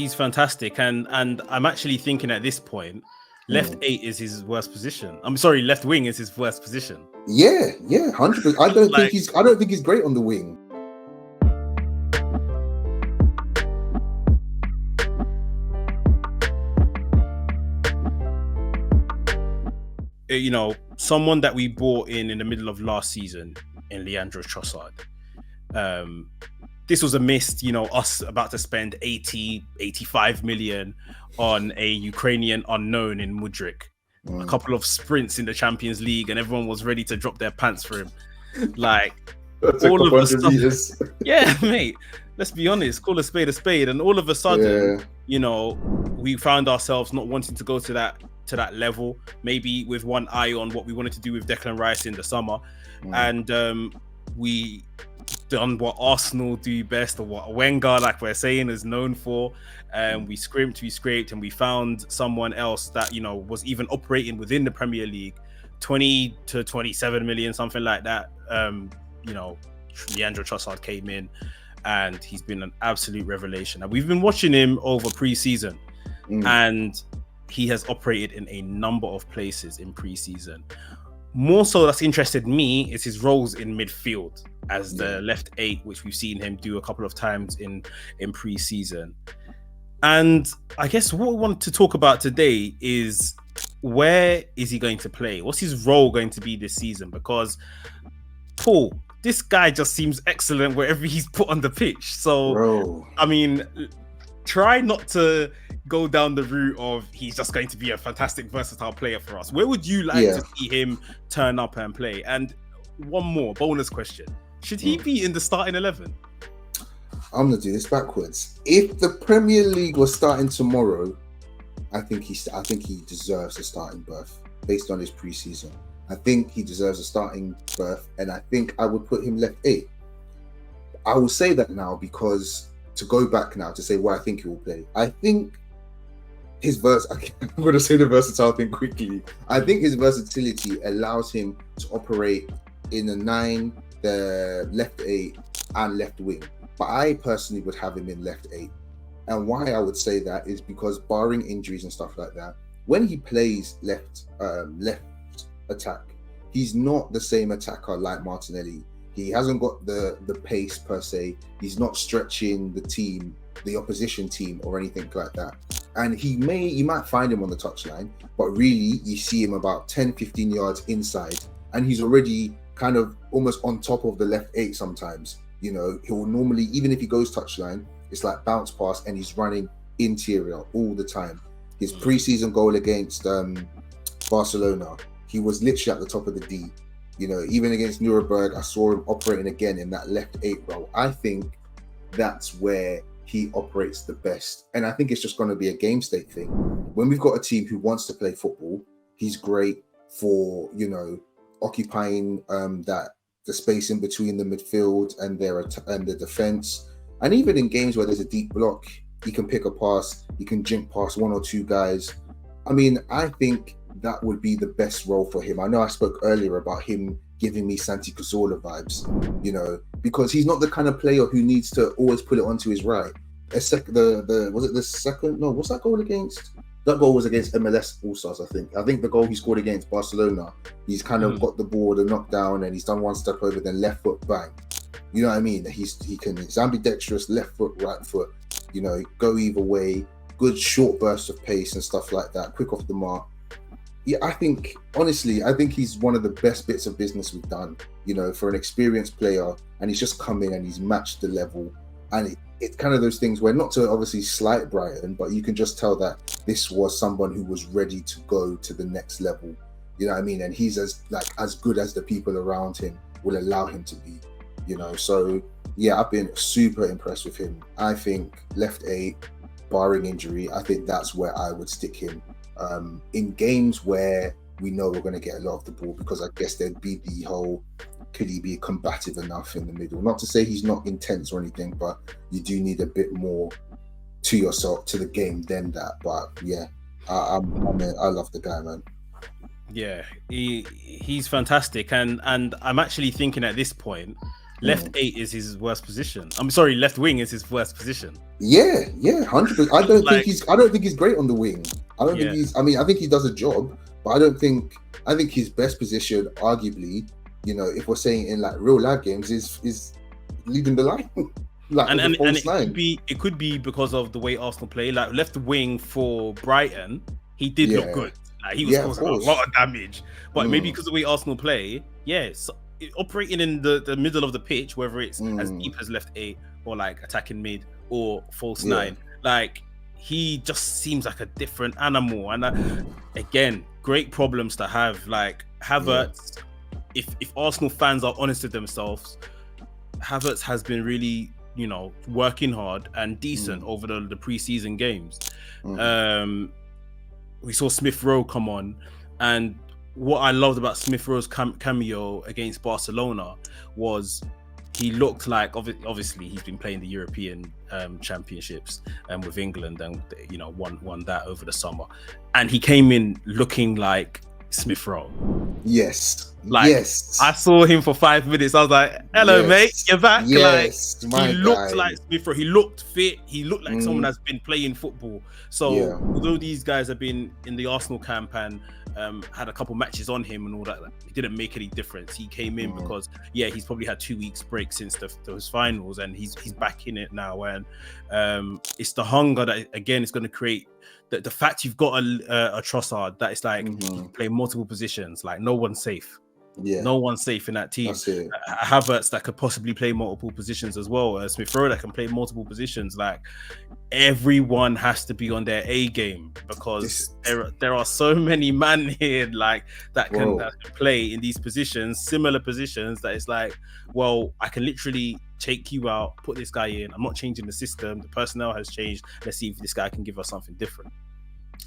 He's fantastic, and I'm actually thinking at this point, left 8 is his worst position. I'm sorry, left wing is his worst position. Yeah, 100%. I don't think he's great on the wing. You know, someone that we bought in the middle of last season in Leandro Trossard. This was a mist, you know, us about to spend 85 million on a Ukrainian unknown in Mudryk. A couple of sprints in the Champions League and everyone was ready to drop their pants for him. Like, all of a sudden, yeah, mate, let's be honest, call a spade. And all of a sudden, you know, we found ourselves not wanting to go to that level, maybe with one eye on what we wanted to do with Declan Rice in the summer. And we done what Arsenal do best, or what Wenger, like we're saying, is known for. We scraped, and we found someone else that, you know, was even operating within the Premier League, 20 to 27 million, something like that. You know, Leandro Trossard came in and he's been an absolute revelation. And we've been watching him over pre-season and he has operated in a number of places in pre-season. More so, that's interested me is his roles in midfield as the left 8, which we've seen him do a couple of times in pre-season. And I guess what we want to talk about today is, where is he going to play? What's his role going to be this season? Because, Paul, this guy just seems excellent wherever he's put on the pitch. So, I mean, try not to go down the route of he's just going to be a fantastic, versatile player for us. Where would you like to see him turn up and play? And one more bonus question. Should he be in the starting 11? I'm going to do this backwards. If the Premier League was starting tomorrow, I think he deserves a starting berth based on his pre-season. I think he deserves a starting berth, and I think I would put him left 8. I will say that now because to go back now to say where I think he will play, I think I'm going to say the versatile thing quickly. I think his versatility allows him to operate in the 9, the left 8, and left wing. But I personally would have him in left 8. And why I would say that is because, barring injuries and stuff like that, when he plays left attack, he's not the same attacker like Martinelli. He hasn't got the pace per se. He's not stretching the opposition team or anything like that. And you might find him on the touchline, but really you see him about 10, 15 yards inside, and he's already kind of almost on top of the left 8 sometimes. You know, he'll normally, even if he goes touchline, it's like bounce pass and he's running interior all the time. His pre-season goal against Barcelona, he was literally at the top of the D. You know, even against Nuremberg, I saw him operating again in that left 8 role. I think that's where he operates the best. And I think it's just going to be a game state thing. When we've got a team who wants to play football, he's great for, you know, occupying the space in between the midfield and the defense. And even in games where there's a deep block, he can pick a pass, he can jink past 1 or 2 guys. I mean, I think that would be the best role for him. I know I spoke earlier about him giving me Santi Cazorla vibes, you know, because he's not the kind of player who needs to always put it onto his right. Was it the second? No, what's that goal against? That goal was against MLS All-Stars, I think. I think the goal he scored against Barcelona, he's kind of got the ball, the knockdown, and he's done one step over, then left foot bang. You know what I mean? He's ambidextrous, left foot, right foot, you know, go either way, good short bursts of pace and stuff like that, quick off the mark. Yeah, I think he's one of the best bits of business we've done, you know, for an experienced player, and he's just come in and he's matched the level. And it's kind of those things where, not to obviously slight Brighton, but you can just tell that this was someone who was ready to go to the next level. You know what I mean? And he's as good as the people around him will allow him to be, you know. So yeah, I've been super impressed with him. I think left 8, barring injury, I think that's where I would stick him. In games where we know we're going to get a lot of the ball, because I guess there'd be the whole, could he be combative enough in the middle? Not to say he's not intense or anything, but you do need a bit more to yourself, to the game than that. But yeah, I love the guy, man. Yeah, he's fantastic, and I'm actually thinking at this point, left 8 is his worst position. I'm sorry, left wing is his worst position. Yeah, 100%. I don't Like, think he's great on the wing. I don't think he's. I mean, I think he does a job, but I don't think. I think his best position, arguably, you know, if we're saying in like real life games, is leading the line. Like, and it could be because of the way Arsenal play. Like left wing for Brighton, he did look good. Like he was causing a lot of damage, but maybe because of the way Arsenal play, operating in the middle of the pitch, whether it's as deep as left 8 or like attacking mid or false 9, like he just seems like a different animal. And again, great problems to have. Like Havertz, if Arsenal fans are honest with themselves, Havertz has been really, you know, working hard and decent over the pre-season games. We saw Smith Rowe come on, and what I loved about Smith Rowe's cameo against Barcelona was he looked like, obviously he's been playing the European championships with England, and you know won that over the summer, and he came in looking like Smith Rowe. I saw him for 5 minutes. I was like, hello, mate, you're back. Like, he looked like Smith Rowe. He looked fit. He looked like someone that's been playing football. So although these guys have been in the Arsenal camp and had a couple matches on him and all that, it didn't make any difference. He came in because he's probably had 2 weeks break since those finals, and he's back in it now. And it's the hunger that again is going to create. The fact you've got a Trossard that is like you can play multiple positions, like no one's safe. No one's safe in that team. Havertz that could possibly play multiple positions as well. Smith Rowe that can play multiple positions. Like everyone has to be on their A game, because there are so many men here like that can play in these positions, similar positions, that it's like, well, I can literally take you out, put this guy in. I'm not changing the system. The personnel has changed. Let's see if this guy can give us something different.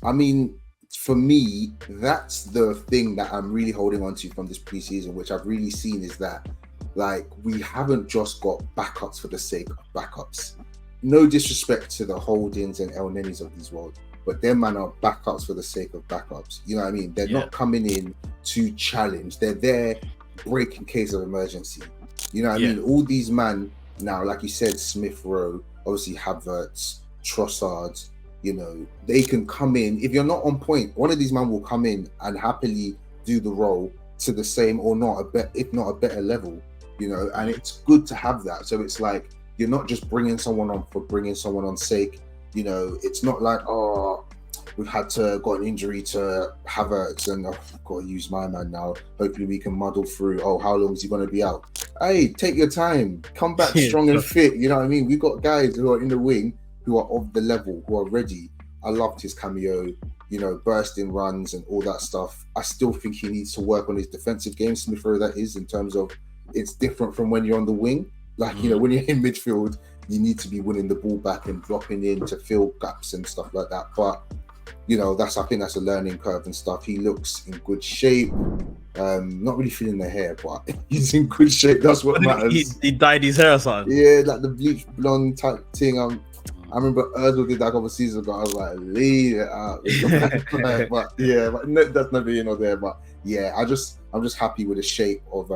I mean, for me, that's the thing that I'm really holding on to from this preseason, which I've really seen, is that like we haven't just got backups for the sake of backups. No disrespect to the Holdings and El Nenis of this world, but them man are backups for the sake of backups. You know what I mean? They're not coming in to challenge. They're there break in case of emergency. You know what I mean? All these man now, like you said, Smith Rowe, obviously Havertz, Trossard, you know, they can come in. If you're not on point, one of these men will come in and happily do the role to the same or not if not a better level, you know, and it's good to have that. So it's like, you're not just bringing someone on for bringing someone on sake, you know. It's not like, oh, we've had to got an injury to Havertz and I've got to use my man now. Hopefully we can muddle through. Oh, how long is he going to be out? Hey, take your time, come back strong and fit. You know what I mean? We've got guys who are in the wing who are of the level, who are ready. I loved his cameo, you know, bursting runs and all that stuff. I still think he needs to work on his defensive game, Smith Rowe, that is, in terms of it's different from when you're on the wing. Like, you know, when you're in midfield, you need to be winning the ball back and dropping in to fill gaps and stuff like that. But, you know, I think that's a learning curve and stuff. He looks in good shape. Not really feeling the hair, but he's in good shape. That's what matters. He dyed his hair or something? Yeah, like the bleach blonde type thing. I remember Ozil did that a couple of seasons ago. I was like, leave it out. But no, that's never here nor there. But yeah, I'm just happy with the shape of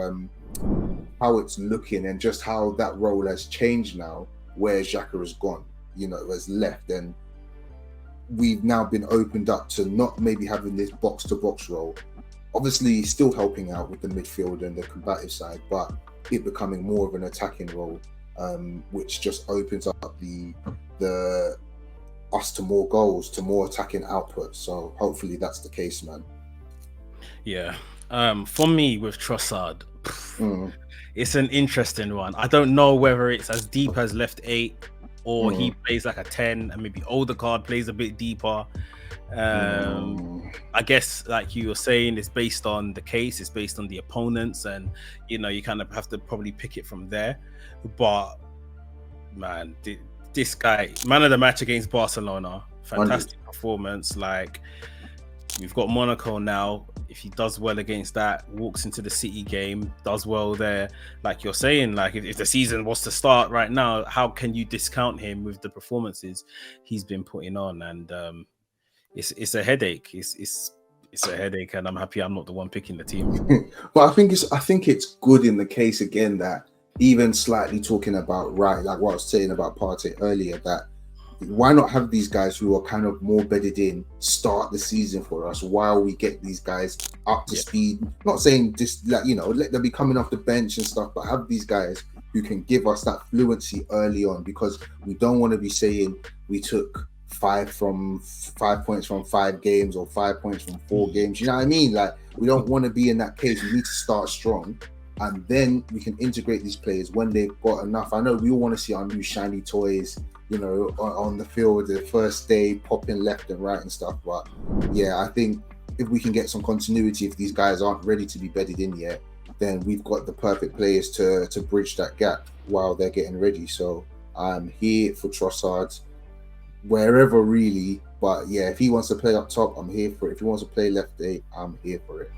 how it's looking and just how that role has changed now, where Xhaka has gone, you know, has left, and we've now been opened up to not maybe having this box-to-box role. Obviously, still helping out with the midfield and the combative side, but it becoming more of an attacking role, which just opens up us to more goals, to more attacking output. So hopefully that's the case, man. Yeah. For me with Trossard, it's an interesting one. I don't know whether it's as deep as left 8 or he plays like a 10 and maybe Odegaard plays a bit deeper. I guess, like you were saying, it's based on the case, it's based on the opponents, and you know, you kind of have to probably pick it from there. But man, this guy, man of the match against Barcelona, fantastic performance. Like, we've got Monaco now. If he does well against that, walks into the City game, does well there, like you're saying, like if the season was to start right now, how can you discount him with the performances he's been putting on? And it's a headache. It's a headache, and I'm happy I'm not the one picking the team. Well, I think it's good in the case again that even slightly talking about, right, like what I was saying about Partey earlier, that why not have these guys who are kind of more bedded in start the season for us while we get these guys up to speed? Not saying just like, you know, let them be coming off the bench and stuff, but have these guys who can give us that fluency early on, because we don't want to be saying we took 5 points from 5 games or 5 points from 4 games. You know what I mean? Like, we don't want to be in that case. We need to start strong, and then we can integrate these players when they've got enough. I know we all want to see our new shiny toys, you know, on the field the first day, popping left and right and stuff. But yeah, I think if we can get some continuity, if these guys aren't ready to be bedded in yet, then we've got the perfect players to bridge that gap while they're getting ready. So I'm here for Trossard wherever really. But yeah, if he wants to play up top, I'm here for it. If he wants to play left 8, I'm here for it.